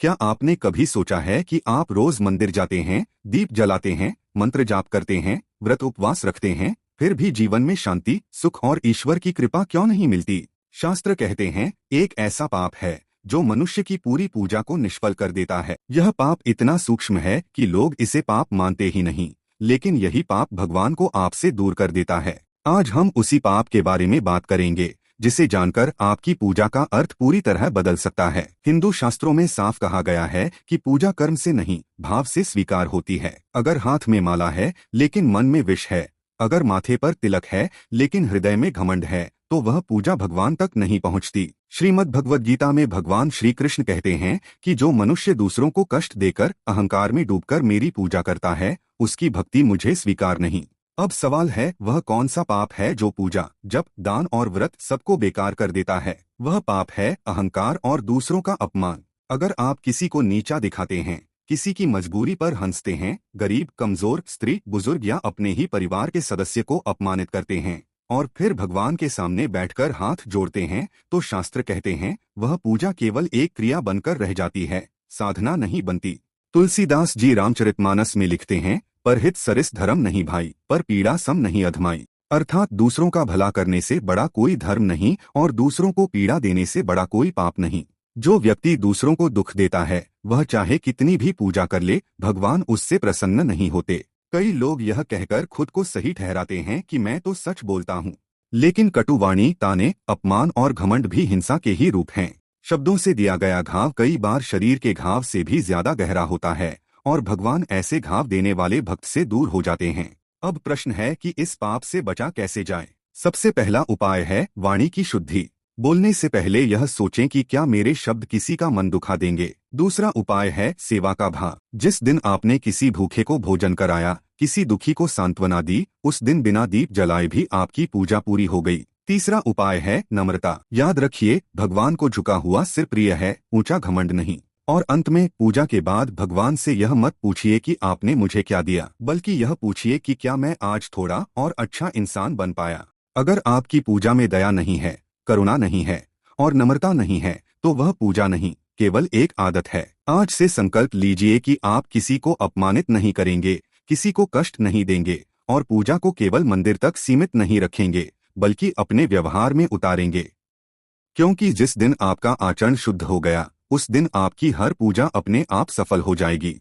क्या आपने कभी सोचा है कि आप रोज मंदिर जाते हैं, दीप जलाते हैं, मंत्र जाप करते हैं, व्रत उपवास रखते हैं, फिर भी जीवन में शांति, सुख और ईश्वर की कृपा क्यों नहीं मिलती? शास्त्र कहते हैं, एक ऐसा पाप है जो मनुष्य की पूरी पूजा को निष्फल कर देता है। यह पाप इतना सूक्ष्म है कि लोग इसे पाप मानते ही नहीं, लेकिन यही पाप भगवान को आपसे दूर कर देता है। आज हम उसी पाप के बारे में बात करेंगे, जिसे जानकर आपकी पूजा का अर्थ पूरी तरह बदल सकता है। हिंदू शास्त्रों में साफ कहा गया है कि पूजा कर्म से नहीं, भाव से स्वीकार होती है। अगर हाथ में माला है लेकिन मन में विष है, अगर माथे पर तिलक है लेकिन हृदय में घमंड है, तो वह पूजा भगवान तक नहीं पहुंचती। श्रीमद् भगवद गीता में भगवान श्री कृष्ण कहते हैं कि जो मनुष्य दूसरों को कष्ट देकर अहंकार में डूबकर मेरी पूजा करता है, उसकी भक्ति मुझे स्वीकार नहीं। अब सवाल है, वह कौन सा पाप है जो पूजा, जप, दान और व्रत सबको बेकार कर देता है? वह पाप है अहंकार और दूसरों का अपमान। अगर आप किसी को नीचा दिखाते हैं, किसी की मजबूरी पर हंसते हैं, गरीब, कमजोर, स्त्री, बुजुर्ग या अपने ही परिवार के सदस्य को अपमानित करते हैं और फिर भगवान के सामने बैठकर हाथ जोड़ते हैं, तो शास्त्र कहते हैं वह पूजा केवल एक क्रिया बनकर रह जाती है, साधना नहीं बनती। तुलसीदास जी रामचरितमानस में लिखते हैं, परहित सरिस धर्म नहीं भाई, पर पीड़ा सम नहीं अधमाई। अर्थात दूसरों का भला करने से बड़ा कोई धर्म नहीं और दूसरों को पीड़ा देने से बड़ा कोई पाप नहीं। जो व्यक्ति दूसरों को दुख देता है, वह चाहे कितनी भी पूजा कर ले, भगवान उससे प्रसन्न नहीं होते। कई लोग यह कहकर खुद को सही ठहराते हैं कि मैं तो सच बोलता हूँ, लेकिन कटुवाणी, ताने, अपमान और घमंड भी हिंसा के ही रूप हैं। शब्दों से दिया गया घाव कई बार शरीर के घाव से भी ज्यादा गहरा होता है और भगवान ऐसे घाव देने वाले भक्त से दूर हो जाते हैं। अब प्रश्न है कि इस पाप से बचा कैसे जाए? सबसे पहला उपाय है वाणी की शुद्धि। बोलने से पहले यह सोचें कि क्या मेरे शब्द किसी का मन दुखा देंगे। दूसरा उपाय है सेवा का भाव। जिस दिन आपने किसी भूखे को भोजन कराया, किसी दुखी को सांत्वना दी, उस दिन बिना दीप जलाए भी आपकी पूजा पूरी हो गई। तीसरा उपाय है नम्रता। याद रखिए, भगवान को झुका हुआ सिर प्रिय है, ऊंचा घमंड नहीं। और अंत में पूजा के बाद भगवान से यह मत पूछिए कि आपने मुझे क्या दिया, बल्कि यह पूछिए कि क्या मैं आज थोड़ा और अच्छा इंसान बन पाया। अगर आपकी पूजा में दया नहीं है, करुणा नहीं है और नम्रता नहीं है, तो वह पूजा नहीं, केवल एक आदत है। आज से संकल्प लीजिए कि आप किसी को अपमानित नहीं करेंगे, किसी को कष्ट नहीं देंगे और पूजा को केवल मंदिर तक सीमित नहीं रखेंगे, बल्कि अपने व्यवहार में उतारेंगे। क्योंकि जिस दिन आपका आचरण शुद्ध हो गया, उस दिन आपकी हर पूजा अपने आप सफल हो जाएगी।